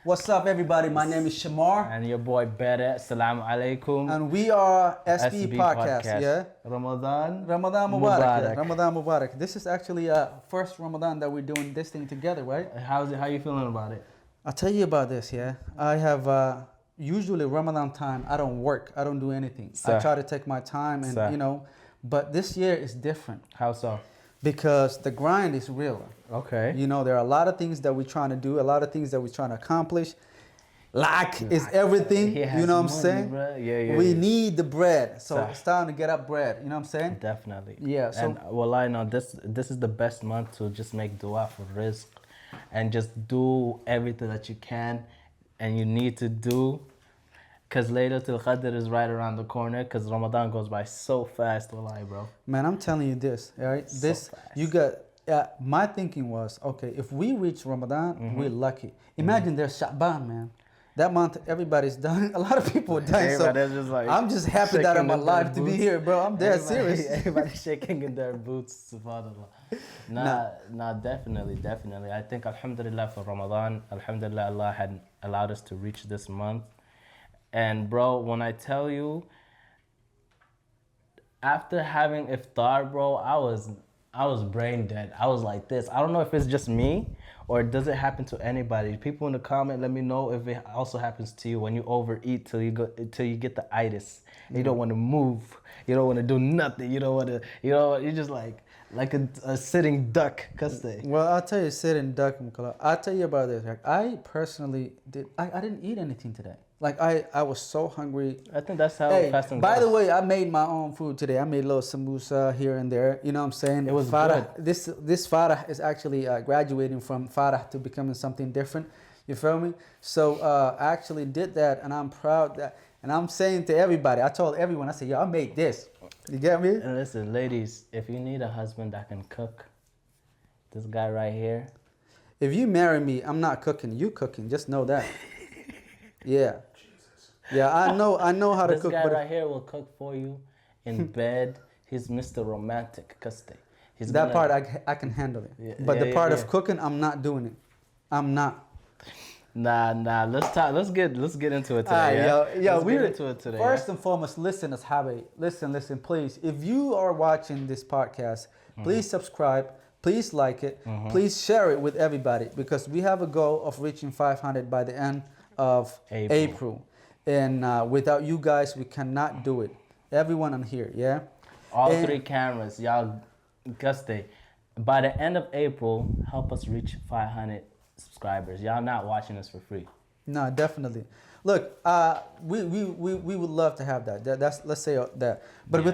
What's up, everybody? My name is Shamar, And your boy Bere, Assalamu alaikum. and we are SB Podcast. Yeah, Ramadan. Ramadan Mubarak. Yeah, Mubarak. Ramadan Mubarak. This is actually first Ramadan that we're doing this thing together, right? How's it? How you feeling about it? I'll tell you about this. Yeah, I have usually Ramadan time. I don't work. I don't do anything. I try to take my time, and but this year is different. How so? Because the grind is real. Okay. There are a lot of things that we're trying to do, a lot of things that we're trying to accomplish. Like is everything, you know what I'm saying? Bro. Yeah. We need the bread. So it's time to get up bread, you know what I'm saying? Definitely. Yeah. So, and well, I know this is the best month to just make dua for rizq and just do everything that you can and you need to do. Because Laylatul Qadr is right around the corner because Ramadan goes by so fast, wallahi, bro. Man, I'm telling you this, all right? So fast. You got, my thinking was, okay, if we reach Ramadan, we're lucky. Imagine there's Sha'ban, man. That month, everydy's dying. A lot of people are dying. So just like I'm just happy that I'm alive to be here, bro. I'm dead serious. Everybody's shaking in their boots, subhanAllah. Nah, definitely. I think, alhamdulillah, for Ramadan, alhamdulillah, Allah had allowed us to reach this month. And bro, when I tell you, after having iftar, bro, I was brain dead. I was like this. I don't know if it's just me or does it happen to anybody. People in the comment, let me know if it also happens to you when you overeat till you get the itis. You don't want to move. You don't want to do nothing. You don't want to. You're just like a sitting duck. Well, I'll tell you, sitting duck. I'll tell you about this. Like, I personally I didn't eat anything today. Like I was so hungry. I think that's how fasting by goes. the way, I made my own food today. I made a little sambusa here and there. You know what I'm saying? It was Farah, good. This Farah is actually graduating from Farah to becoming something different. You feel me? So I actually did that, and I'm proud that. And I'm saying to everybody, I told everyone, I said, yo, I made this. You get me? And listen, ladies, if you need a husband that can cook, this guy right here. If you marry me, I'm not cooking. You cooking. Just know that. Yeah. Jesus. Yeah, I know how to cook. This guy right here will cook for you in bed. He's Mr. Romantic, He's that part I can handle it. Yeah, but the part yeah. of cooking, I'm not doing it. I'm not. Nah. Let's get into it today. Let's get into it today. First and foremost, listen, Ashabi. Listen, please. If you are watching this podcast, please subscribe. Please like it. Please share it with everybody because we have a goal of reaching 500 by the end of April. And without you guys, we cannot do it. Everyone on here, yeah? All 3 cameras, y'all, by the end of April, help us reach 500 subscribers. Y'all not watching us for free. No, definitely. Look, we would love to have that. That's let's say that. But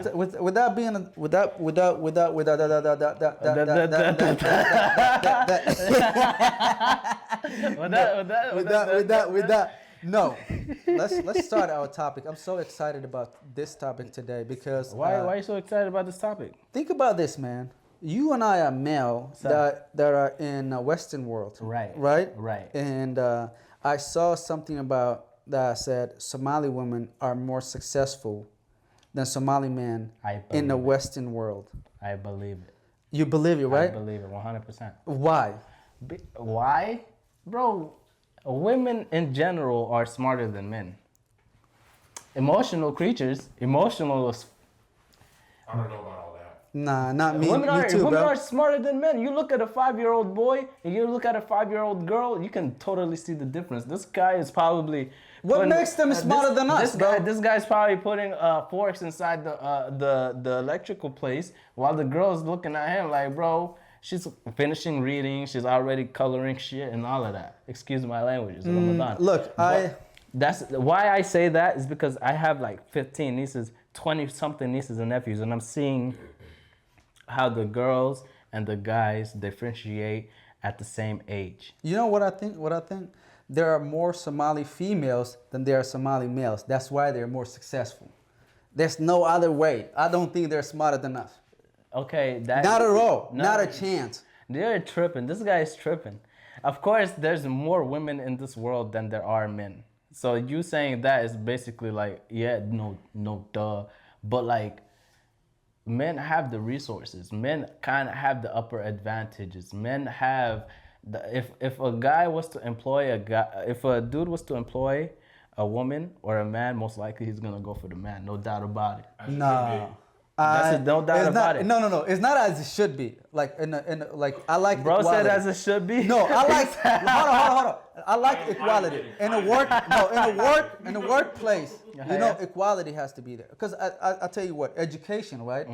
without no. Let's start our topic. I'm so excited about this topic today because why are you so excited about this topic? Think about this, man. You and I are male that are in the Western world. Right. And I saw something about that said Somali women are more successful than Somali men in the Western world. I believe it. You believe it, right? I believe it 100%. Why? Why? Bro, women in general are smarter than men. Emotional creatures. I don't know about all that. Nah, not me. Women too, women bro. are smarter than men. You look at a 5-year-old boy and you look at a 5-year-old girl, you can totally see the difference. This guy is probably... What makes them smarter than us, bro? This guy's probably putting forks inside the electrical place while the girl's looking at him like, bro, she's finishing reading, she's already coloring shit and all of that. Excuse my language, it's Ramadan. Look, that's why I say that is because I have like 15 nieces, 20-something nieces and nephews, and I'm seeing how the girls and the guys differentiate at the same age. You know what I think? There are more Somali females than there are Somali males. That's why they're more successful. There's no other way. I don't think they're smarter than us. Okay, not at all. Not a chance. They're tripping. This guy is tripping. Of course, there's more women in this world than there are men. So you saying that is basically like, yeah, no, duh. But like, men have the resources. Men kind of have the upper advantages. Men have If a guy was to employ a guy, if a dude was to employ a woman or a man, most likely he's gonna go for the man, no doubt about it. As it should Nah. be. That's no doubt it's about not, it. No. It's not as it should be. Like like I like Bro equality. said as it should be. No, I like. hold on. I like equality in a work. No, in a workplace. You know, equality has to be there. Because I tell you what, education, right?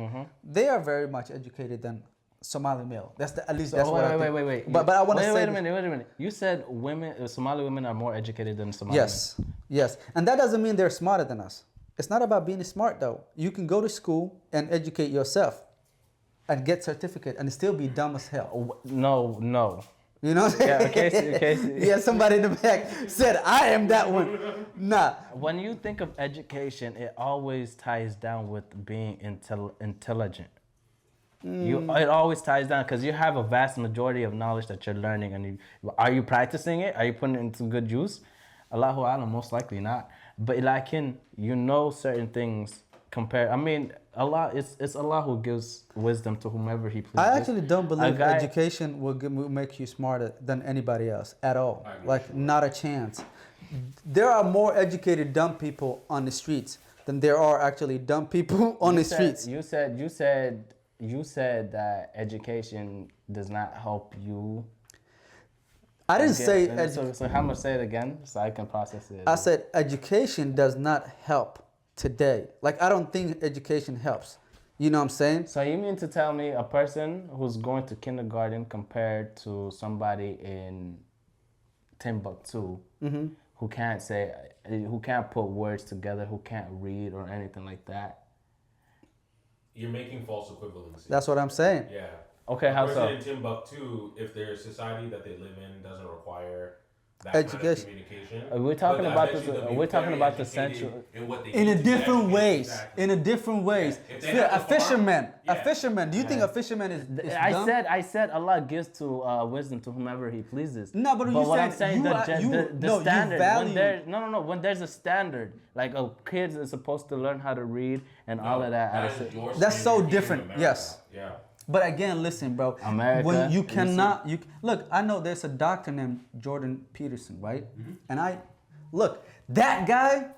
They are very much educated than Somali male. At least that's what I think. Wait. But I want to say. Wait a minute. You said Somali women are more educated than Somali men. Yes, and that doesn't mean they're smarter than us. It's not about being smart though. You can go to school and educate yourself, and get certificate, and still be dumb as hell. No. You know what I'm saying? Yeah, okay. Yeah, somebody in the back said, I am that one. Nah. When you think of education, it always ties down with being intelligent. It always ties down because you have a vast majority of knowledge that you're learning, and are you practicing it? Are you putting it into good use? Allahu Alam, most likely not. But like you know certain things compared. I mean, Allah, it's Allah who gives wisdom to whomever He pleases. I actually don't believe education will make you smarter than anybody else at all. Like, not a chance. There are more educated dumb people on the streets than there are actually dumb people on the streets. You said that education does not help you. I didn't say. So how much say it again so I can process it? I said education does not help today. Like, I don't think education helps. You know what I'm saying? So you mean to tell me a person who's going to kindergarten compared to somebody in Timbuktu who can't put words together, who can't read or anything like that? You're making false equivalency. That's what I'm saying. Yeah. Okay, how so? In Timbuktu, if their society that they live in doesn't require that education. kind of communication, we're talking about this. We're talking about the central. In a different ways. In a different ways. Yeah. A fisherman. A fisherman. Do you think a fisherman is dumb? I said Allah gives to wisdom to whomever He pleases. No, but what I'm saying, the standard. No. When there's a standard, like a kid is supposed to learn how to read and all of that. That's so different. Yes. Yeah. But again, listen, bro. America, when you cannot, look. I know there's a doctor named Jordan Peterson, right? And look, that guy,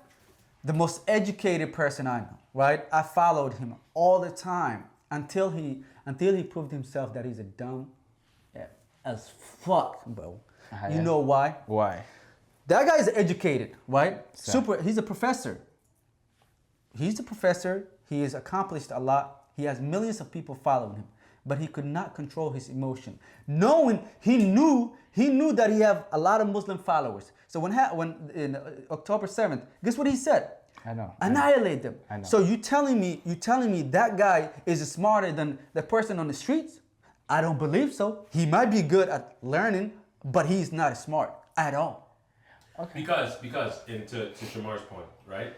the most educated person I know, right? I followed him all the time until he proved himself that he's a dumb as fuck, bro. You know why? Why? That guy is educated, right? So. He's a professor. He's a professor. He has accomplished a lot. He has millions of people following him. But he could not control his emotion. He knew that he have a lot of Muslim followers. So when in October 7th, guess what he said? I know. Annihilate them. I know. So you telling me that guy is smarter than the person on the streets? I don't believe so. He might be good at learning, but he's not smart at all. Okay. Because to Shamar's point, right?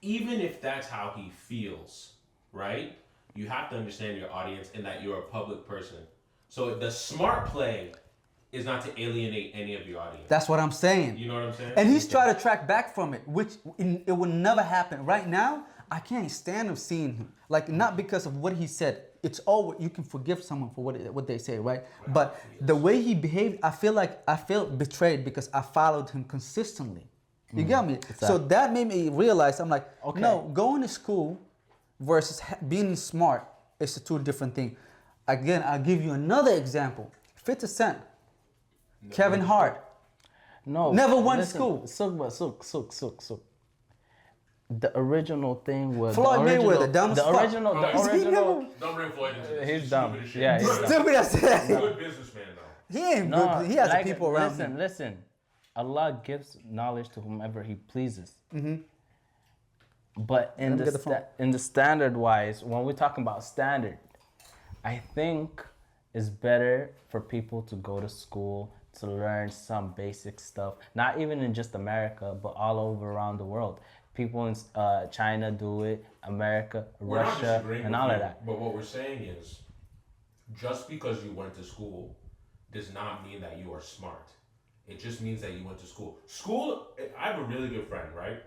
Even if that's how he feels, right? You have to understand your audience and that you're a public person. So the smart play is not to alienate any of your audience. That's what I'm saying. You know what I'm saying? And he's trying to track back from it, which it will never happen. Right now, I can't stand of seeing him. Like, not because of what he said. It's all you can forgive someone for what they say, right? But the way he behaved, I feel betrayed because I followed him consistently. You get me? So that made me realize, I'm like, okay. No, going to school versus being smart is a two different thing. Again, I'll give you another example. 50 Cent, Kevin Hart. No. Never went to school. Sook. The original thing was Floyd Mayweather, dumb as fuck. Don't bring Floyd into this. He's dumb. Yeah, he's dumb. Stupid as hell. Good businessman though. He ain't good. He has people around him. Listen. Allah gives knowledge to whomever He pleases. But in the standard wise, when we're talking about standard, I think it's better for people to go to school to learn some basic stuff. Not even in just America, but all over around the world. People in China do it, America, Russia, and all of that. But what we're saying is, just because you went to school does not mean that you are smart. It just means that you went to school. I have a really good friend, right?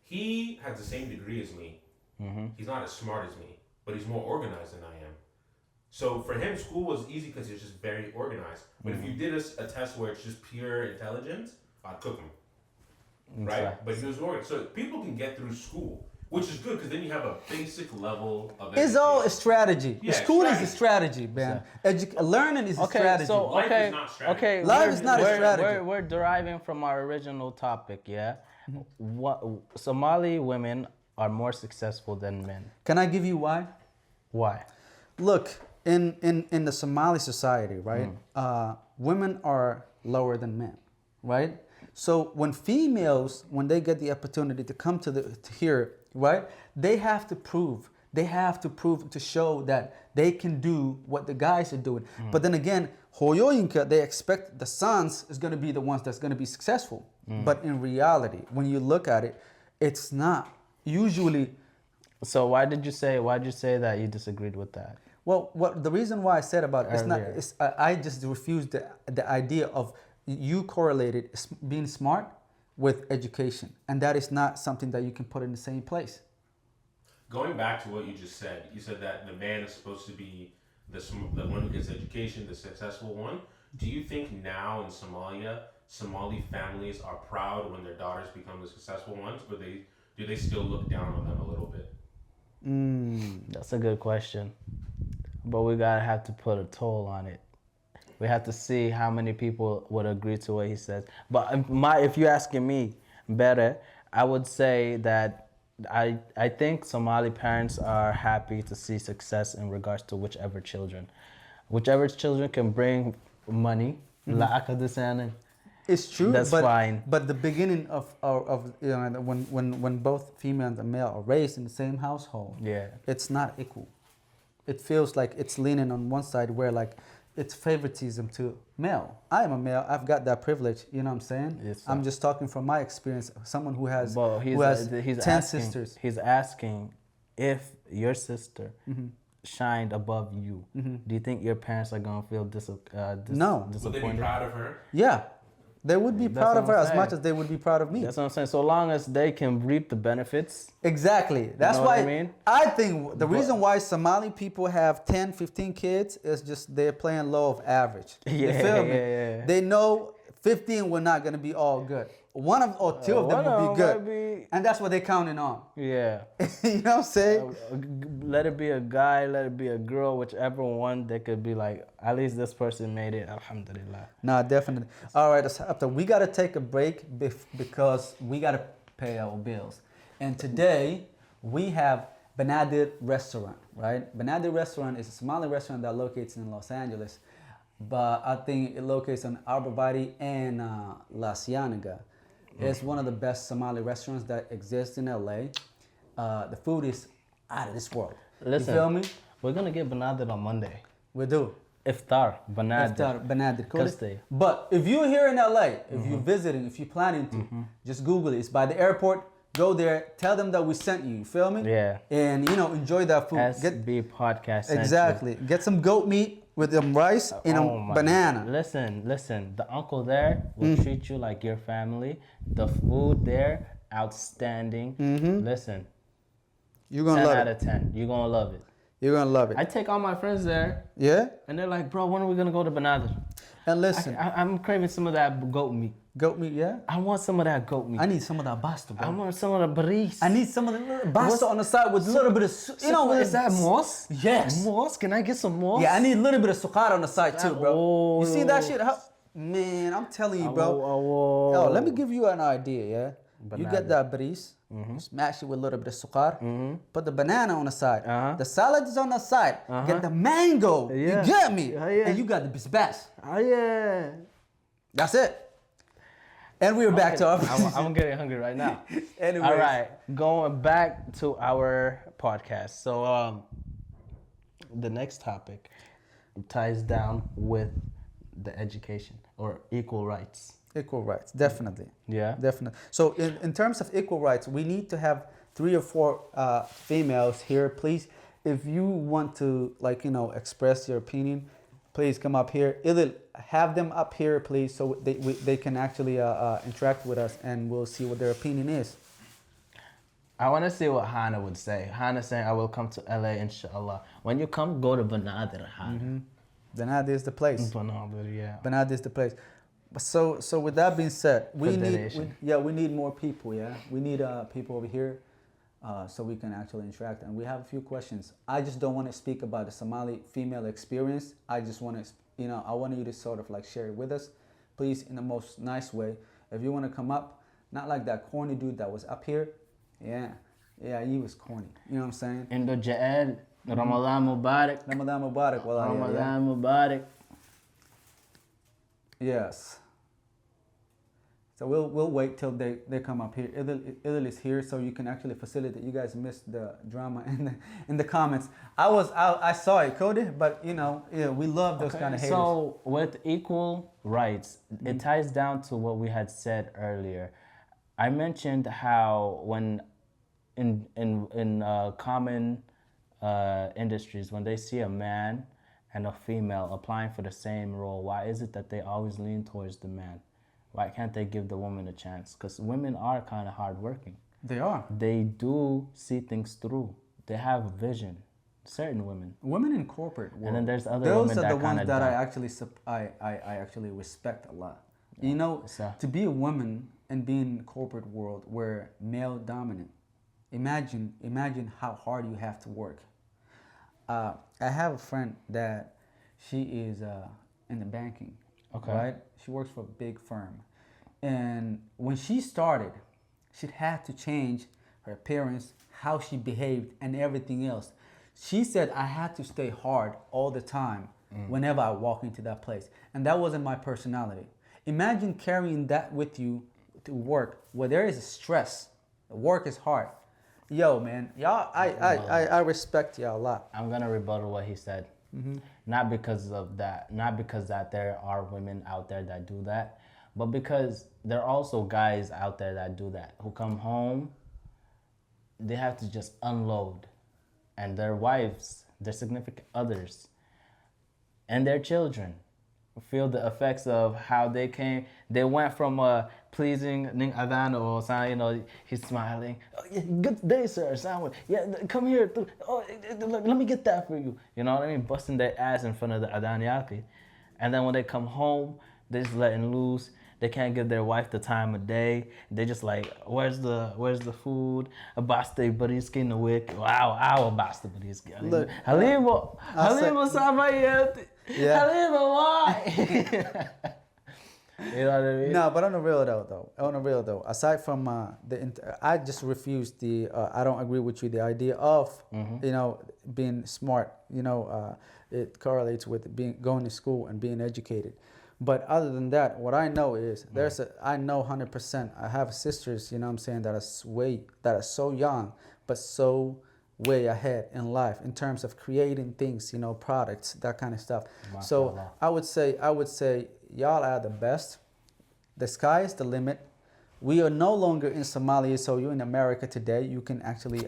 He has the same degree as me. He's not as smart as me, but he's more organized than I am. So for him, school was easy because he was just very organized. But if you did a test where it's just pure intelligence, I'd cook him. Right? Exactly. But he was organized. So people can get through school, which is good because then you have a basic level of It's all a education. strategy. Yeah, School is a strategy, man. Learning is a strategy. So Life okay, is not strategy. okay. Life is not a strategy. We're deriving from our original topic, yeah. What Somali women are more successful than men? Can I give you why? Why? Look, in the Somali society, right, women are lower than men, right? So when females, when they get the opportunity to come to here, right, they have to prove to show that they can do what the guys are doing. But then again, hoyoyinka, they expect the sons is going to be the ones that's going to be successful. But in reality, when you look at it, it's not. Usually, So why did you say that you disagreed with that? well, the reason why I said about it's not, Earlier. it's, I just refused the idea of you correlated being smart with education, and that is not something that you can put in the same place. Going back to what you just said, you said that the man is supposed to be the one who gets education, the successful one. Do you think now in Somalia, Somali families are proud when their daughters become the successful ones, or do they still look down on them a little bit? That's a good question, but we gotta have to put a toll on it. We have to see how many people would agree to what he says. But if you're asking me better, I would say that I think Somali parents are happy to see success in regards to whichever children can bring money. It's true. That's but, fine. But the beginning of you know, when both female and male are raised in the same household, Yeah. it's not equal. It feels like it's leaning on one side where like it's favoritism to male. I am a male. I've got that privilege. You know what I'm saying? Yes, sir. I'm just talking from my experience. Someone who has Well, who has he's 10 asking, sisters. He's asking if your sister shined above you. Do you think your parents are gonna feel No. Would they be disappointed? proud of her? Yeah, they would be That's proud what of her I'm as saying. much as they would be proud of me. That's what I'm saying. So long as they can reap the benefits. Exactly. That's know why what I mean? I think the reason why Somali people have 10, 15 kids is just they're playing low of average. You Yeah, feel me? yeah. They know 15 were not going to be all good. One of or two of them one will of be them good. might be- And that's what they're counting on. Yeah. You know what I'm saying? Let it be a guy, let it be a girl, whichever one, they could be like, at least this person made it, alhamdulillah. Nah, definitely. All right, after we got to take a break because we got to pay our bills. And today we have Benadir Restaurant, right? Benadir Restaurant is a Somali restaurant that locates in Los Angeles, but I think it locates on Arborvitae and La Cienega. It's one of the best Somali restaurants that exist in LA. The food is out of this world. Listen, You feel me? we're gonna get Benadir on Monday. We do. Iftar, Benadir. Iftar, Benadir. Cool. Custay. But if you're here in LA, if you're visiting, if you're planning to, just Google it. It's by the airport. Go there. Tell them that we sent you. You feel me? Yeah. And enjoy that food. SB podcast. sent you. Exactly. Get some goat meat with some rice and Oh a my- banana. Listen. The uncle there will treat you like your family. The food there, outstanding. Listen, You're gonna 10 love out it. of 10. You're gonna love it. You're gonna love it. I take all my friends there, Yeah. and they're like, bro, when are we gonna go to Benadir? And listen, I'm craving some of that goat meat. goat meat. Yeah. I want some of that goat meat. I need some of that pasta, I bro. want some of the baris. I need some of the little pasta on the side with a little bit of, Is that moss? Yes. Moss? Can I get some moss? Yeah, I need a little bit of sukkar on the side too, bro. You see that Oh. shit? Man, I'm telling you, Oh, bro. oh, Yo, oh. let me give you an idea, yeah? You get that baris, smash it with a little bit of sukkar, put the banana on the side. The salad is on the side. Get the mango. Yeah. You get me? Yeah. And you got the bisbas. Oh, yeah. That's it. And we're back to our... I'm getting hungry right now. Anyways. All right, going back to our podcast. So, the next topic ties down with the education or equal rights. Equal rights, definitely. Yeah. Definitely. So in terms of equal rights, we need to have 3 or 4 females here. Please, if you want to express your opinion, please come up here. Either have them up here, please, so they can actually interact with us, and we'll see what their opinion is. I want to see what Hannah would say. Hannah saying, I will come to LA, inshallah. When you come, go to Banadir, Hannah. Benadir is the place. Banadir, yeah. Benadir is the place. But so with that being said, we Federation. need more people. Yeah, we need people over here, so we can actually interact. And we have a few questions. I just don't want to speak about the Somali female experience. I just want to, I want you to sort of like share it with us, please, in the most nice way. If you want to come up, not like that corny dude that was up here. Yeah, he was corny. You know what I'm saying? Indo Jael, Ramadan Mubarak. Ramadan Mubarak. Ramadan Mubarak. Yes. So we'll wait till they come up here. Idil is here, so you can actually facilitate. You guys missed the drama in the comments. I saw it, Cody, but we love those kind of haters. So with equal rights, it ties down to what we had said earlier. I mentioned how when in common industries, when they see a man and a female applying for the same role, why is it that they always lean towards the man? Why can't they give the woman a chance? Because women are kind of hardworking. They are. They do see things through. They have a vision. Certain women. Women in corporate world. And then there's other those women are that the ones kinda that I actually respect a lot. Yeah. To be a woman and be in the corporate world where male dominant. Imagine how hard you have to work. I have a friend that she is in the banking. Okay. Right? She works for a big firm. And when she started, she had to change her appearance, how she behaved, and everything else. She said, I had to stay hard all the time whenever I walk into that place. And that wasn't my personality. Imagine carrying that with you to work where there is stress. Work is hard. Yo, man, y'all, I respect y'all a lot. I'm going to rebuttal what he said. Not because of that, not because that there are women out there that do that, but because there are also guys out there that do that, who come home, they have to just unload, and their wives, their significant others, and their children feel the effects of how they went from pleasing Ning Adhan or something, he's smiling. Oh, yeah, good day, sir. Yeah, come here. Oh, let me get that for you. You know what I mean? Busting their ass in front of the Adhan Yaki. And then when they come home, they're just letting loose. They can't give their wife the time of day. They just like, where's the food? Abaste bariski na wick. Wow, abaste bariski. Halima sabayet. Yeah. Halima, why? You know what I mean? No, but on the real though, aside from I just refuse I don't agree with you. The idea of being smart, it correlates with going to school and being educated. But other than that, what I know is I know 100%. I have sisters, that are so young, but so way ahead in life in terms of creating things, products, that kind of stuff. So I would say y'all are the best. The sky is the limit. We are no longer in Somalia, so you're in America today. You can actually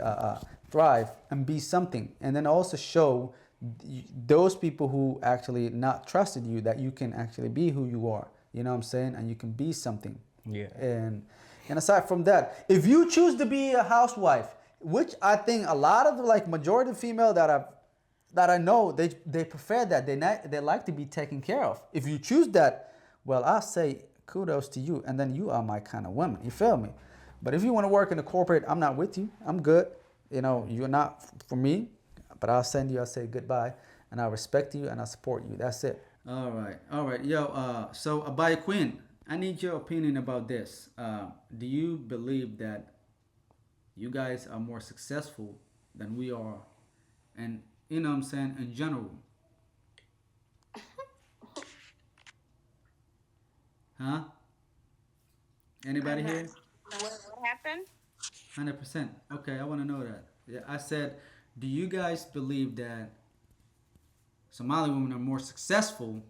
thrive and be something, and then also show those people who actually not trusted you that you can actually be who you are. You know what I'm saying? And you can be something. Yeah. And aside from that, if you choose to be a housewife, which I think a lot of majority of female that I know, they prefer that. They like to be taken care of. If you choose that, well, I say kudos to you, and then you are my kind of woman. You feel me? But if you want to work in a corporate, I'm not with you. I'm good. You're not for me. But I'll say goodbye, and I respect you and I support you. That's it. All right. Yo, so Abaya Queen, I need your opinion about this. Do you believe that you guys are more successful than we are? And in general. Huh? Anybody here? What happened? 100%. Okay, I want to know that. Yeah, I said, do you guys believe that Somali women are more successful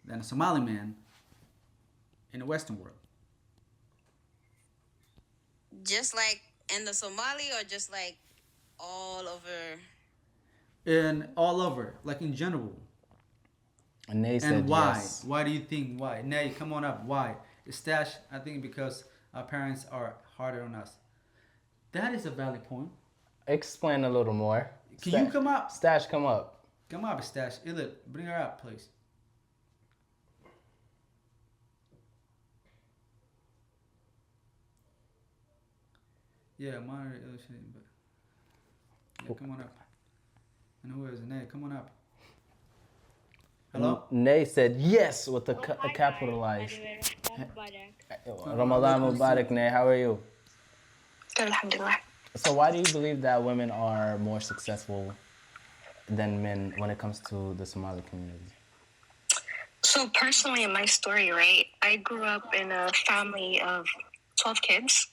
than a Somali man in the Western world? Just like in the Somali, or just like all over? And all over, like in general. And they said and why? Yes. Why do you think why? Nay, come on up. Why? Stash, I think because our parents are harder on us. That is a valid point. Explain a little more. Can you come up? Stash, come up. Come up, Stash. Illit, bring her up, please. Yeah, monitor illustrating, but yeah, come on up. And who is it? Nay, come on up. Hello? Nay said yes with a capitalized. Ramadan Mubarak, Nay. How are you? Good, alhamdulillah. So why do you believe that women are more successful than men when it comes to the Somali community? So personally, in my story, right, I grew up in a family of 12 kids,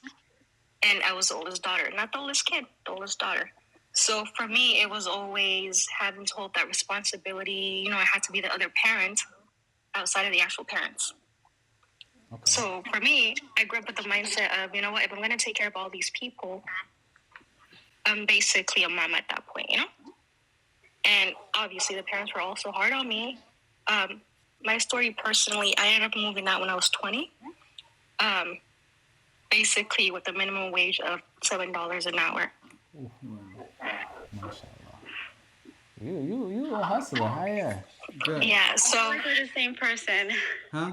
and I was the oldest daughter. Not the oldest kid, the oldest daughter. So for me, it was always having to hold that responsibility. You know, I had to be the other parent outside of the actual parents. Okay. So for me, I grew up with the mindset of, you know what, if I'm going to take care of all these people, I'm basically a mom at that point, you know? And obviously the parents were also hard on me. My story personally, I ended up moving out when I was 20. Basically with a minimum wage of $7 an hour. MashaAllah. You a hustler, yeah. Good. Yeah, so... I feel like we're the same person. Huh?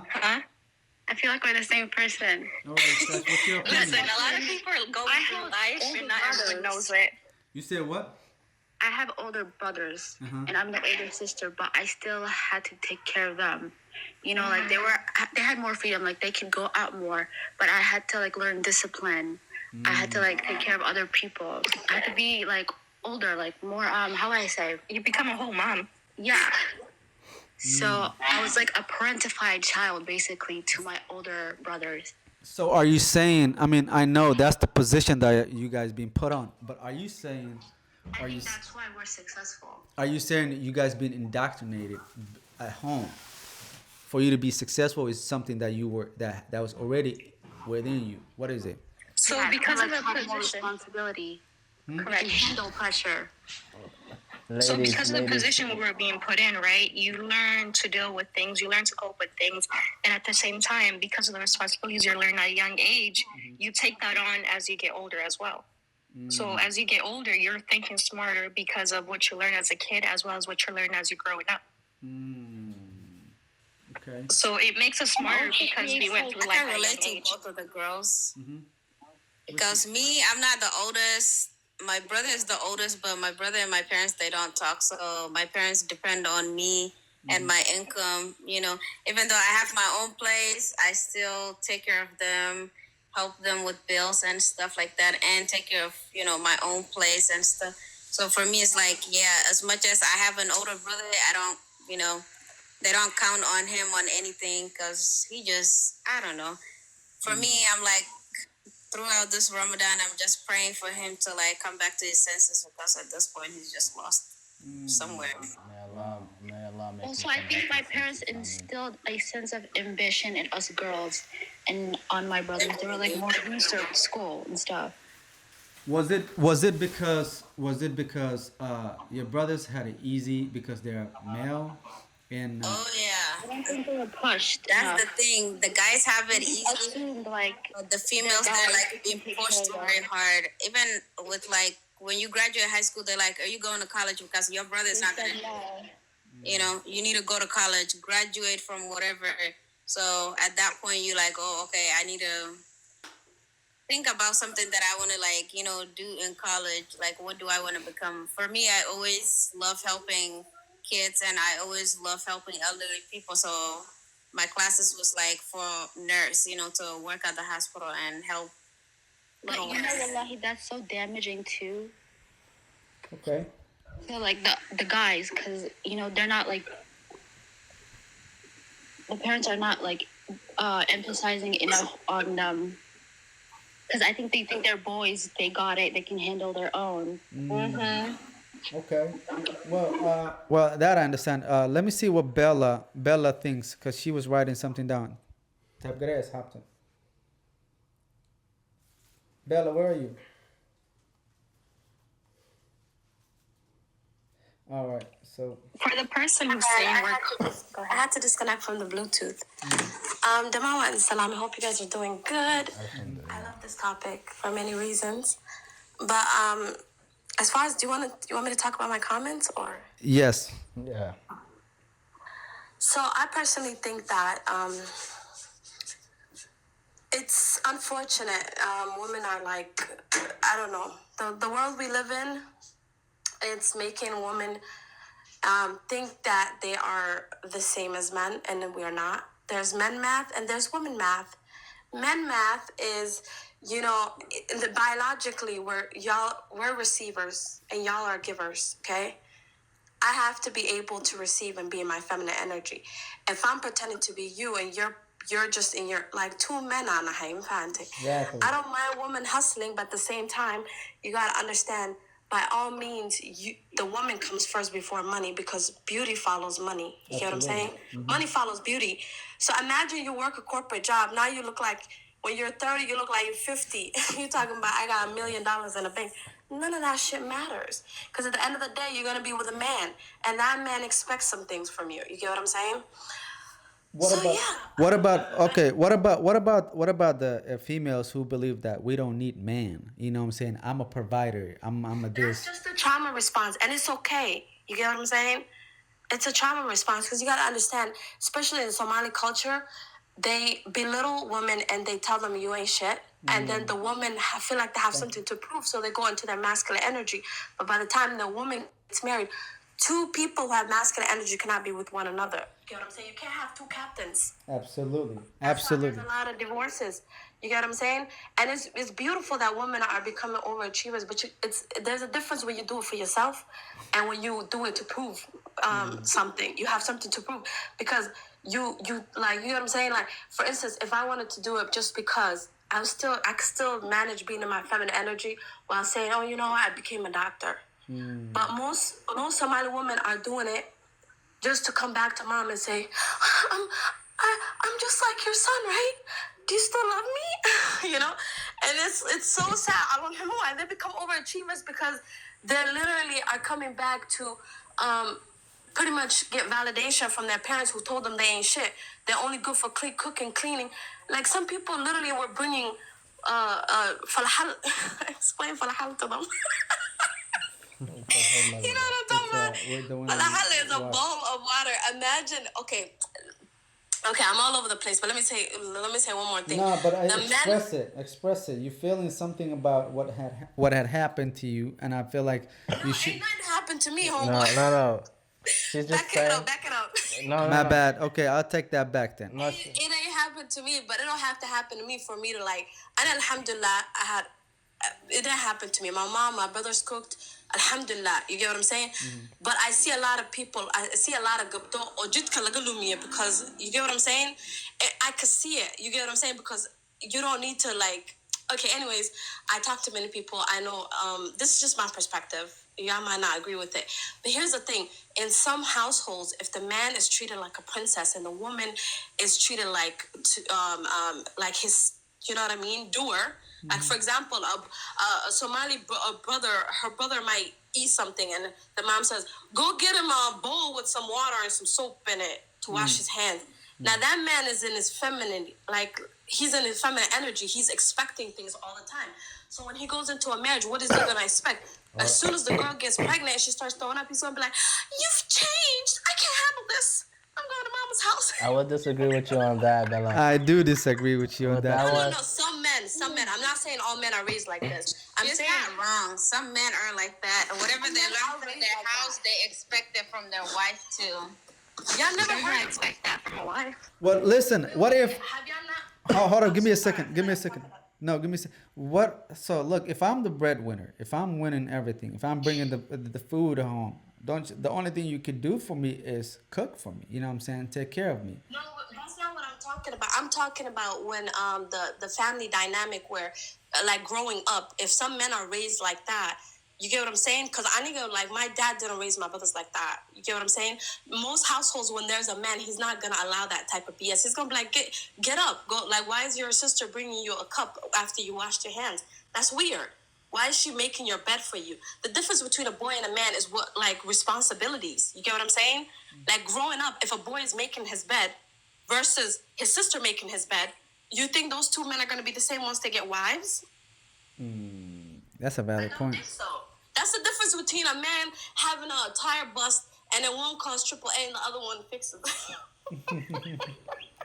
I feel like we're the same person. All right, Stash, what's your opinion? Listen, a lot of people go through life and not everyone knows it. You said what? I have older brothers, and I'm the older sister, but I still had to take care of them. You know, like they had more freedom, like they could go out more, but I had to like learn discipline. I had to like take care of other people. I had to be like older, like more, how would I say? You become a whole mom. Yeah. So I was like a parentified child basically to my older brothers. So are you saying, I mean, I know that's the position that you guys being put on, but are you saying, I think that's why we're successful. are you saying that you guys been indoctrinated at home? For you to be successful is something that you were, that was already within you. What is it? So Yeah, because of the have more position, responsibility. Hmm? Correct. Handle pressure. so because of the position we were being put in, right, you learn to deal with things, you learn to cope with things, and at the same time, because of the responsibilities you learn at a young age, you take that on as you get older as well. So as you get older, you're thinking smarter because of what you learn as a kid as well as what you learn as you're growing up. Okay. So it makes us smarter because we went through I life can at a relate young to age. both of the girls. Because me, I'm not the oldest. My brother is the oldest, but my brother and my parents, they don't talk. So my parents depend on me and my income. You know, even though I have my own place, I still take care of them, help them with bills and stuff like that, and take care of, you know, my own place and stuff. So for me, it's like, yeah, as much as I have an older brother, I don't, you know, they don't count on him on anything because he just, I don't know. For me, I'm like, throughout this Ramadan, I'm just praying for him to like come back to his senses because at this point he's just lost somewhere. May Allah make Also, him I come think back my to parents senses. instilled a sense of ambition in us girls and on my brothers. They were like more research school and stuff. Was it because your brothers had it easy because they're male, and Oh yeah, I don't think they were pushed. that's the thing. The guys have it easy. Assumed like But the females, they're like being pushed very hard. Even with like when you graduate high school, they're like, "Are you going to college?" Because your brother's not gonna. You know, you need to go to college, graduate from whatever. So at that point, you're like, "Oh, okay, I need to think about something that I want to like, you know, do in college. Like, what do I want to become?" For me, I always love helping kids, and I always love helping elderly people. So my classes was like for nurse, you know, to work at the hospital and help. But you know, wallahi, that's so damaging too. okay. So like the guys, because you know they're not like the parents are not like emphasizing enough on them. Because I think they think they're boys, they got it, they can handle their own. Okay. Well, that I understand. Let me see what Bella thinks because she was writing something down. Tabgares Hapton. Bella, where are you? All right. So For the person who's saying we're I had to disconnect from the Bluetooth. Damawa and Salam, I hope you guys are doing good. I love this topic for many reasons. But as far as do you want me to talk about my comments or? Yes. Yeah. So I personally think that it's unfortunate. Women are like, I don't know, the world we live in. It's making women think that they are the same as men, and we are not. There's men math and there's women math. Men math is, biologically we're receivers and y'all are givers. Okay, I have to be able to receive and be in my feminine energy. If I'm pretending to be you and you're just in your like two men on a home fancy. Exactly. I don't mind a woman hustling, but at the same time, you gotta understand. By all means, the woman comes first before money because beauty follows money. You get what I'm saying? Money follows beauty. So imagine you work a corporate job. Now you look like when you're 30, you look like you're 50. You're talking about I got $1 million in the bank. None of that shit matters. Because at the end of the day, you're gonna be with a man, and that man expects some things from you. You get what I'm saying? What about the females who believe that we don't need man? You know what I'm saying? I'm a provider. I'm a That's this. just a trauma response, and it's okay. You get what I'm saying? It's a trauma response because you got to understand, especially in Somali culture, they belittle women and they tell them you ain't shit. And then the women feel like they have something to prove, so they go into their masculine energy. But by the time the woman gets married, two people who have masculine energy cannot be with one another. You get what I'm saying? You can't have two captains. Absolutely. That's why there's a lot of divorces. You get what I'm saying? And it's beautiful that women are becoming overachievers, but there's a difference when you do it for yourself and when you do it to prove something. You have something to prove because you like, you know what I'm saying? Like, for instance, if I wanted to do it just because I could still manage being in my feminine energy while saying, oh, you know what, I became a doctor. But most Somali women are doing it just to come back to mom and say, I'm just like your son, right? Do you still love me? You know? And it's so sad. I don't know why. They become overachievers because they literally are coming back to pretty much get validation from their parents who told them they ain't shit. They're only good for cooking, cleaning. Like some people literally were bringing falahal. Explain falahal to them. You know what I'm talking about? Falahal is a bowl of water. Imagine, okay, I'm all over the place, but let me say one more thing. No, but express it. You're feeling something about what had happened to you, and I feel like you should. Ain't nothing happened to me, homeboy. No. She's just saying. Back it up. My bad. Okay, I'll take that back then. It ain't happened to me, but it don't have to happen to me for me to like. And alhamdulillah, it didn't happen to me. My mom, my brothers cooked. Alhamdulillah, you get what I'm saying? But I see a lot of people. I see a lot of gabdo or jitka lagalumia because you get what I'm saying. I could see it. You get what I'm saying because you don't need to like. Okay, anyways, I talk to many people. I know this is just my perspective. Y'all might not agree with it. But here's the thing. In some households, if the man is treated like a princess and the woman is treated like his, you know what I mean, doer. Like, for example, a Somali brother, her brother might eat something and the mom says, go get him a bowl with some water and some soap in it to wash his hands. Now, that man is in his feminine, like, he's in his feminine energy. He's expecting things all the time. So when he goes into a marriage, what is he going to expect? As soon as the girl gets pregnant and she starts throwing up, he's going to be like, you've changed. I can't handle this. I'm going to mama's house. I would disagree with you on that, Bella. I do disagree with you on that. No. Some men. I'm not saying all men are raised like this. I'm saying not wrong. Some men are like that. Whatever they learn from their house, they expect it from their wife too. Y'all never heard expect that from a wife. Well, listen. What if? Have y'all not? Oh, hold on. Give me a second. No, give me a second. What? So look, if I'm the breadwinner, if I'm winning everything, if I'm bringing the food home, the only thing you could do for me is cook for me. You know what I'm saying? Take care of me. No, that's not what I'm talking about. I'm talking about when the family dynamic where like growing up, if some men are raised like that, you get what I'm saying? Because I nigga, like, my dad didn't raise my brothers like that. You get what I'm saying? Most households, when there's a man, he's not going to allow that type of BS. He's going to be like, get up. Go. Like, why is your sister bringing you a cup after you washed your hands? That's weird. Why is she making your bed for you? The difference between a boy and a man is what, like, responsibilities. You get what I'm saying? Like, growing up, if a boy is making his bed versus his sister making his bed, you think those two men are going to be the same once they get wives? That's a I valid don't point. think so. That's the difference between a man having a tire bust and then one calls AAA and the other one fixes it.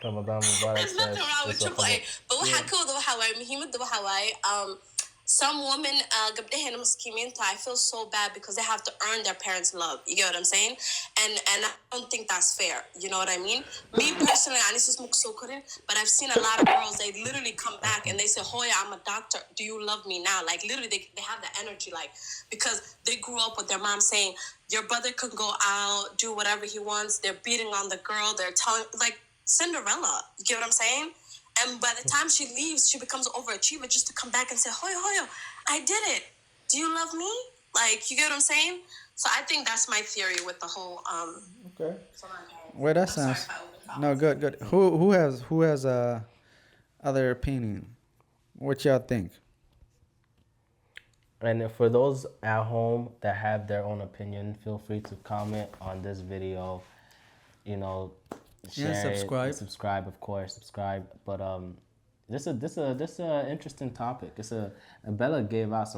Ramadan Mubarak There's nothing says wrong with it's a AAA. But waxa ka wada waxa waaye muhiimadda waxa waaye some women gabdhaheena maskiimiinta I feel so bad because they have to earn their parents' love. You get what I'm saying? And I don't think that's fair. You know what I mean? Me personally, I this is so couldn't, but I've seen a lot of girls, they literally come back and they say, Hoya, I'm a doctor. Do you love me now? Like literally they have the energy like because they grew up with their mom saying, your brother can go out, do whatever he wants. They're beating on the girl. They're telling like Cinderella. You get what I'm saying? And by the time she leaves, she becomes an overachiever just to come back and say, Hoyo, I did it. Do you love me? Like, you get what I'm saying? So I think that's my theory with the whole Okay. Somali. Well, that I'm sorry sounds if I overtalked. no good. Who has other opinion? What y'all think? And for those at home that have their own opinion, feel free to comment on this video. You know, share subscribe. it, subscribe, of course, subscribe. But this a interesting topic. Bella gave out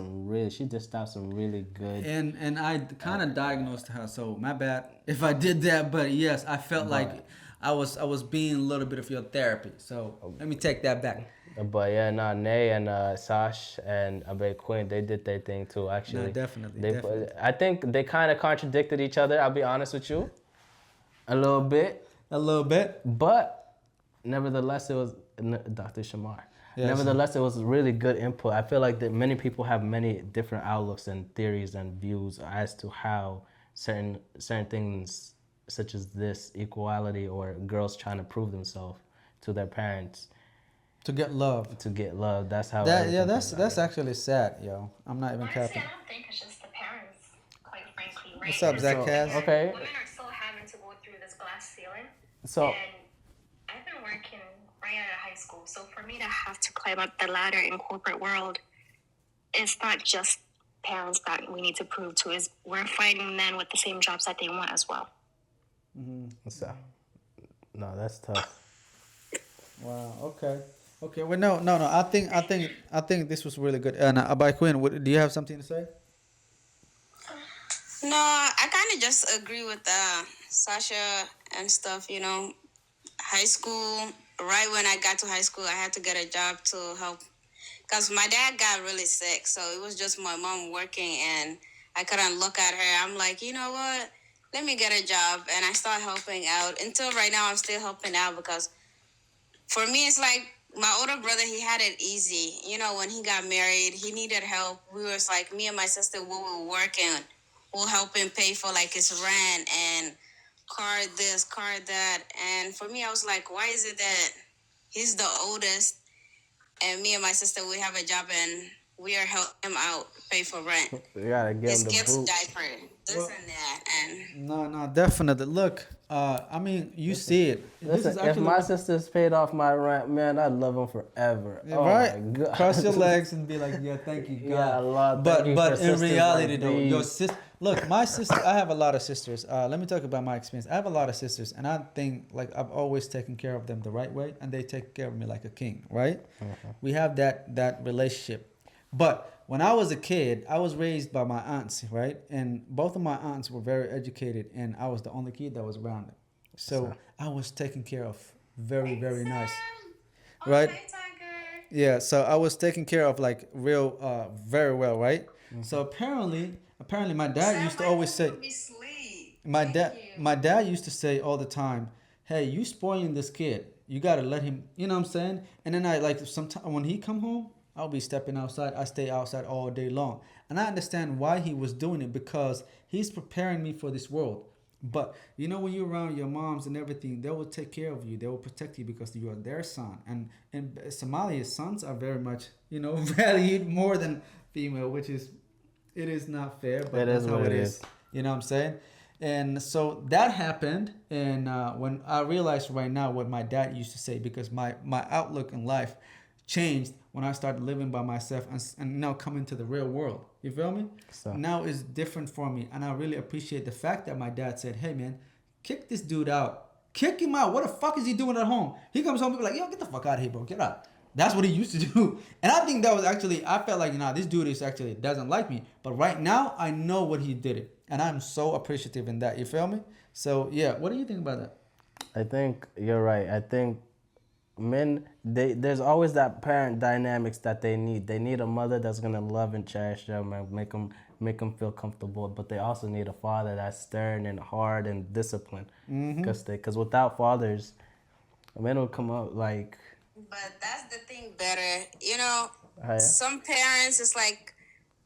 she dished out some really good. And I kind of diagnosed her, so my bad if I did that. But yes, I felt like I was being a little bit of your therapy. So let me take that back. But yeah, Nay and Sash and Abe Quinn, they did their thing too. Actually, No, definitely. I think they kind of contradicted each other. I'll be honest with you, a little bit. But nevertheless, it was Dr. Shamar. Yes. Nevertheless, it was really good input. I feel like that many people have many different outlooks and theories and views as to how certain things, such as this equality or girls trying to prove themselves to their parents. To get love. That's how. That's actually sad, yo. I'm not even Honestly, capping. I don't think it's just the parents, quite frankly. Right? What's up, Zach Kaz? Okay. Women are still having to go through this glass ceiling. So. And I've been working right out of high school. So for me to have to climb up the ladder in corporate world, it's not just parents that we need to prove to. Is we're fighting men with the same jobs that they want as well. So, no, that's tough. Wow. Okay. Well, no. I think this was really good. And Abai Quinn, do you have something to say? No, I kind of just agree with Sasha and stuff. You know, high school. Right when I got to high school, I had to get a job to help because my dad got really sick. So it was just my mom working, and I couldn't look at her. I'm like, you know what? Let me get a job, and I started helping out. Until right now, I'm still helping out because for me, it's like my older brother, he had it easy. You know, when he got married, he needed help. We was like, me and my sister, we were working. We'll help him pay for like his rent and car this, car that. And for me, I was like, why is it that he's the oldest and me and my sister, we have a job and we are helping him out, pay for rent. You gotta give His him the kids' boot. diaper, this and that. And No, definitely. Look, I mean, you see it. This Listen, is if actually my sister's paid off my rent, man, I'd love him forever. Yeah, Oh right? my God. Cross your legs and be like, yeah, thank you, God. Yeah, Allah, but thank you but for in sisters reality, like though, these. your sister. Look, my sister. I have a lot of sisters. Let me talk about my experience. I have a lot of sisters, and I think like I've always taken care of them the right way, and they take care of me like a king, right? We have that relationship. But when I was a kid, I was raised by my aunts, right? And both of my aunts were very educated, and I was the only kid that was around them. So I was taken care of very, very nice, right? Yeah, so I was taken care of like real, very well, right? So apparently, my dad used to always say, my dad used to say all the time, "Hey, you spoiling this kid. You gotta let him." You know what I'm saying? And then I like sometimes when he come home, I'll be stepping outside. I stay outside all day long, and I understand why he was doing it because he's preparing me for this world. But you know, when you're around your moms and everything, they will take care of you. They will protect you because you are their son. And in Somalia, sons are very much, valued more than female, which is, it is not fair, but that's how it is. You know what I'm saying? And so that happened. And when I realized right now what my dad used to say, because my outlook in life changed when I started living by myself and now coming to the real world. You feel me? So. Now it's different for me. And I really appreciate the fact that my dad said, "Hey, man, kick this dude out. Kick him out. What the fuck is he doing at home?" He comes home and be like, "Yo, get the fuck out of here, bro. Get out." That's what he used to do. And I think that was actually, I felt like, this dude is actually doesn't like me. But right now, I know what he did it. And I'm so appreciative in that. You feel me? So, yeah. What do you think about that? I think you're right. I think men, there's always that parent dynamics that they need. They need a mother that's gonna love and cherish them and make them feel comfortable. But they also need a father that's stern and hard and disciplined. Because without fathers, men will come out like. But that's the thing better. You know, Oh, yeah? some parents, it's like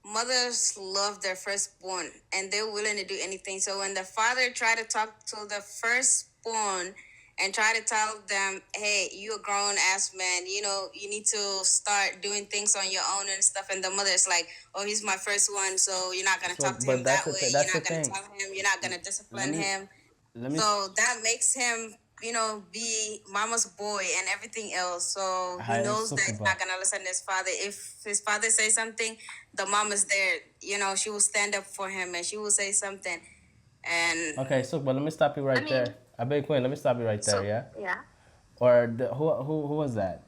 mothers love their firstborn and they're willing to do anything. So when the father try to talk to the firstborn and try to tell them, hey, you a grown ass man, you know, you need to start doing things on your own and stuff. And the mother is like, oh, he's my first one, so you're not going to So, talk to him but that way. You're that's the not going to thing. tell him. You're not going to discipline him. Let me. So that makes him, you know, be mama's boy and everything else. So he Hi, knows that he's Sukuba. not gonna listen to his father. If his father says something, the mom is there. You know, she will stand up for him and she will say something. And Okay, so but let me stop you right there. I beg Queen, let me stop you right there, yeah? Yeah, Or who was that?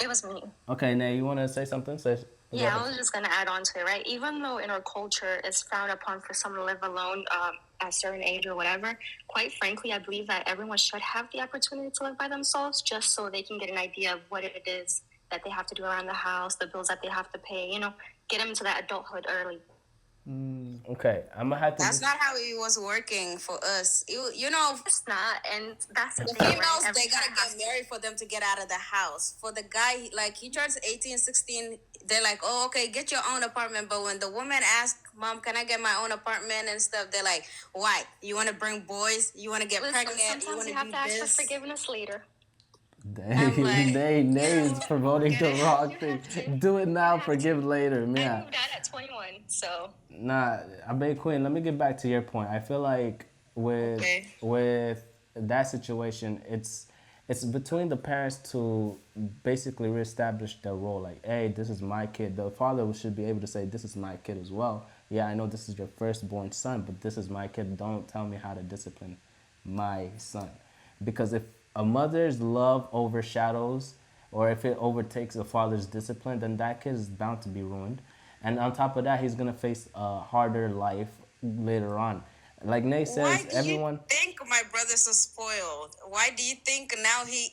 it was me. Okay, Nay, you want to say something? Go Yeah, I ahead. was just gonna add on to it, right? Even though in our culture it's frowned upon for someone to live alone at a certain age or whatever, quite frankly, I believe that everyone should have the opportunity to live by themselves, just so they can get an idea of what it is that they have to do around the house, the bills that they have to pay. You know, get them into that adulthood early. Okay, I'm gonna have to. that's not how it was working for us. You know, It's not, and that's the the thing, right? females, they Everyone gotta has get married for them to get out of the house. For the guy, like he turns 18, 16, they're like, oh, okay, get your own apartment. But when the woman asks, mom, can I get my own apartment and stuff, they're like, why? You want to bring boys? You want to get Listen, pregnant? You sometimes want you to have do to ask for this? forgiveness later. I'm like, Nay is promoting the wrong You thing. have to. Do it now, You have forgive to. later. I Yeah. moved out at 21, so Nah, I beg Queen. Let me get back to your point. I feel like Okay. with that situation, it's between the parents to basically reestablish their role. Like, hey, this is my kid. The father should be able to say, this is my kid as well. Yeah, I know this is your firstborn son, but this is my kid. Don't tell me how to discipline my son. Because if a mother's love overshadows or if it overtakes a father's discipline, then that kid is bound to be ruined. And on top of that, he's going to face a harder life later on. Like Nate Why says, do everyone... you think my brother's so spoiled? Why do you think now he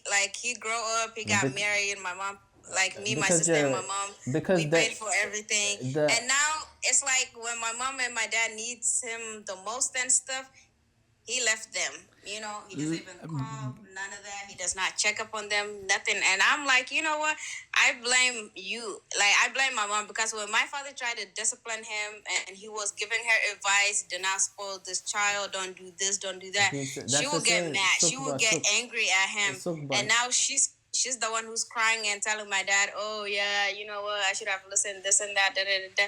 grow up, he got married, and my mom, like me, my Because sister, and you're... my mom, Because we paid for everything. the And now it's like when my mom and my dad needs him the most and stuff, he left them. You know, he doesn't even call, none of that. He does not check up on them, nothing. And I'm like, you know what? I blame you. Like, I blame my mom because when my father tried to discipline him and he was giving her advice, do not spoil this child, don't do this, don't do that, that's she the will get same. mad. She will get angry at him. And now she's the one who's crying and telling my dad, oh, yeah, you know what? I should have listened, this and that, da, da, da, da.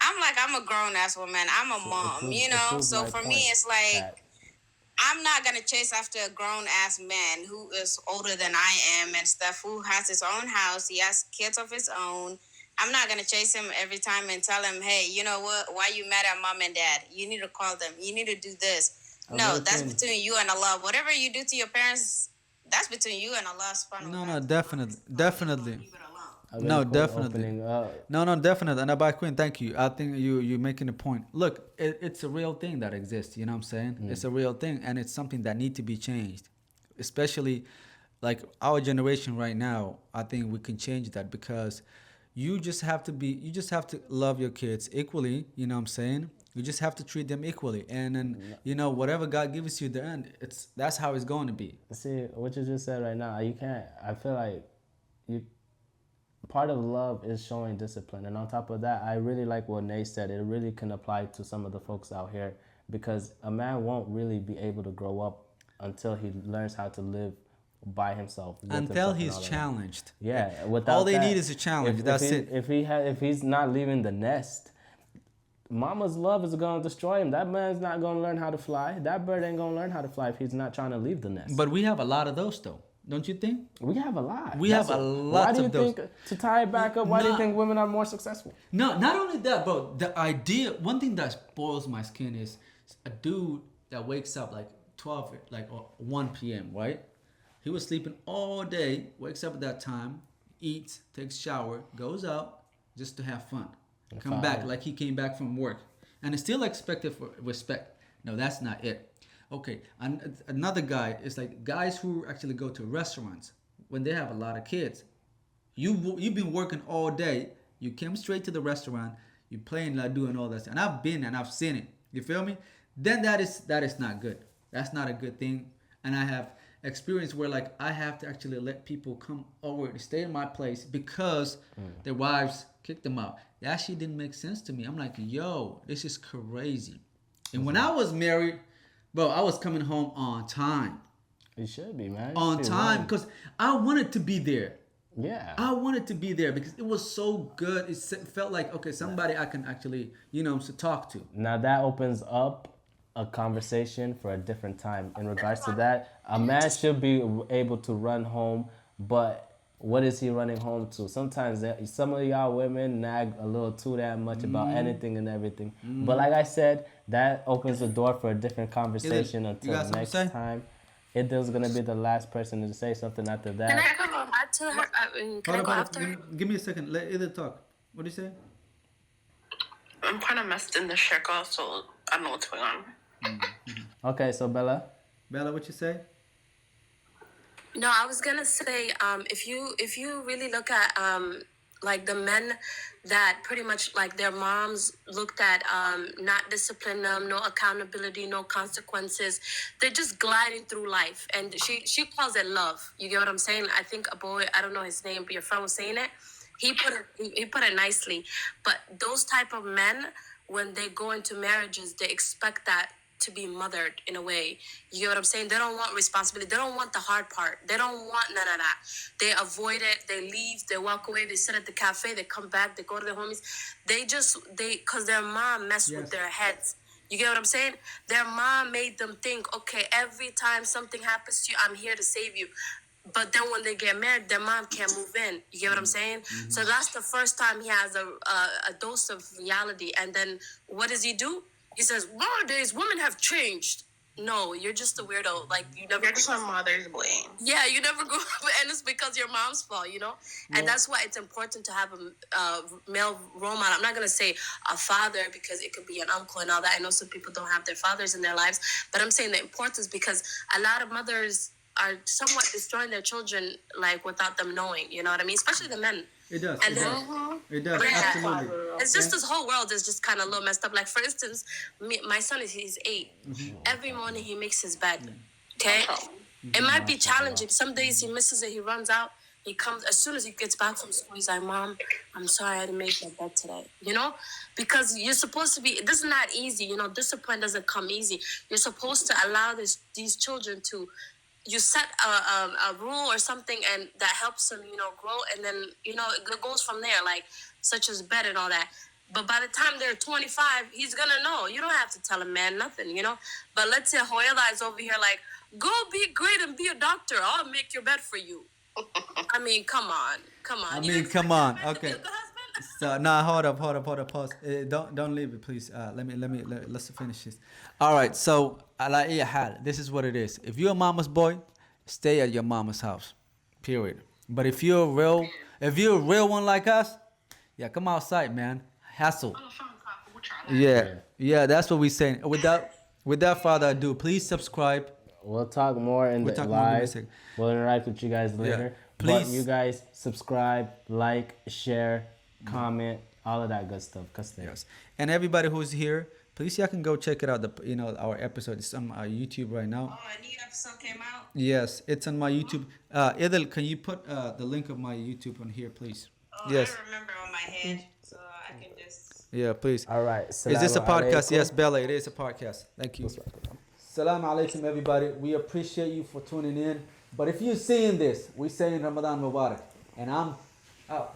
I'm like, I'm a grown ass woman. I'm a mom, you know? So for me, it's like, I'm not gonna chase after a grown ass man who is older than I am and stuff, who has his own house, he has kids of his own. I'm not gonna chase him every time and tell him, hey, you know what? Why you mad at mom and dad? You need to call them. You need to do this. No, that's between you and Allah. Whatever you do to your parents, that's between you and Allah subhanahu wa ta'ala. No, definitely. Definitely. Leave it alone. No, definitely. No, definitely. And about Queen, thank you. I think you're making a point. Look, it's a real thing that exists. You know what I'm saying? It's a real thing, and it's something that need to be changed. Especially, like our generation right now. I think we can change that because you just have to love your kids equally. You know what I'm saying? You just have to treat them equally, and then whatever God gives you, the end. That's how it's going to be. See what you just said right now. You can't. I feel like you. Part of love is showing discipline. And on top of that, I really like what Nate said. It really can apply to some of the folks out here because a man won't really be able to grow up until he learns how to live by himself. Until he's challenged. Yeah. Without all they that, need is a challenge. That's it. If he's not leaving the nest, mama's love is going to destroy him. That man's not going to learn how to fly. That bird ain't going to learn how to fly if he's not trying to leave the nest. But we have a lot of those though. Don't you think? We have a lot. We have a lot of those. Why do you think, to tie it back up, why do you think women are more successful? No, not only that, bro. The idea, one thing that spoils my skin is a dude that wakes up like 12, like or 1 p.m., right? He was sleeping all day, wakes up at that time, eats, takes shower, goes out just to have fun, come Fine. back like he came back from work, and is still expected for respect. No, that's not it. Okay, another guy is like guys who actually go to restaurants when they have a lot of kids. You've been working all day. You came straight to the restaurant. You playing like doing all that, and I've been and I've seen it. You feel me? Then that is not good. That's not a good thing. And I have experience where like I have to actually let people come over to stay in my place because their wives kicked them out. That shit didn't make sense to me. I'm like, yo, this is crazy. And when I was married, bro, I was coming home on time. You should be, man. On time, because I wanted to be there. Yeah. I wanted to be there because it was so good. It felt like, okay, somebody I can actually, to talk to. Now that opens up a conversation for a different time. In regards to that, a man should be able to run home, but what is he running home to? Sometimes some of y'all women nag a little too damn much about anything and everything. But like I said, that opens the door for a different conversation until next time. Idil's gonna be the last person to say something after that. Can I go back to her? Can I go after? Give me a second. Let Idil talk. What do you say? I'm kind of messed in the circle, so I don't know what's going on. Okay, so Bella, what you say? No, I was gonna say, if you really look at like the men that pretty much like their moms looked at not discipline them, no accountability, no consequences, they're just gliding through life, and she calls it love. You get what I'm saying? I think a boy, I don't know his name, but your friend was saying it. He put it nicely. But those type of men, when they go into marriages, they expect that to be mothered in a way. You get what I'm saying? They don't want responsibility. They don't want the hard part. They don't want none of that. They avoid it. They leave. They walk away. They sit at the cafe. They come back. They go to their homies. Because their mom messed with their heads. You get what I'm saying? Their mom made them think, okay, every time something happens to you, I'm here to save you. But then when they get married, their mom can't move in. You get what I'm saying? Mm-hmm. So that's the first time he has a dose of reality. And then what does he do? He says, nowadays, women have changed. No, you're just a weirdo. Like, you're just a mother's blame. Yeah, you never grew up, and it's because your mom's fault, Yeah. And that's why it's important to have a male role model. I'm not going to say a father because it could be an uncle and all that. I know some people don't have their fathers in their lives. But I'm saying the importance because a lot of mothers are somewhat destroying their children, like, without them knowing. You know what I mean? Especially the men. It does. And It does. Absolutely. It's just this whole world is just kind of a little messed up. Like, for instance, my son he's 8. Mm-hmm. Every morning he makes his bed. Okay? Mm-hmm. It might be challenging. Some days he misses it. He runs out. He comes as soon as he gets back from school. He's like, "Mom, I'm sorry I didn't make my bed today." Because you're supposed to be. This is not easy. Discipline doesn't come easy. You're supposed to allow these children to. You set a rule or something, and that helps them, grow, and then it goes from there, like such as bed and all that. But by the time they're 25, he's gonna know. You don't have to tell a man nothing, But let's say Hoyala is over here, like, go be great and be a doctor. I'll make your bed for you. I mean, come on. Come on. Okay. So hold up, pause. Don't leave it, please. Let's finish this. All right. So this is what it is. If you're a mama's boy, stay at your mama's house. Period. But if you're a real one like us, come outside, man. Hassle. Yeah. That's what we're saying. Without further ado, please subscribe. We'll talk more in the live. We'll interact with you guys later. Yeah. Please, but you guys subscribe, like, share, comment, all of that good stuff. Yes. And everybody who's here, please y'all can go check it out. Our episode is on our YouTube right now. Oh, a new episode came out? Yes, it's on my YouTube. Idil, can you put the link of my YouTube on here, please? Oh, yes. I remember on my head, so I can just. Yeah, please. All right. Is this a podcast? Yes, Bella, it is a podcast. Thank you. Salam alaikum, everybody. We appreciate you for tuning in. But if you're seeing this, we're saying Ramadan Mubarak. And I'm out.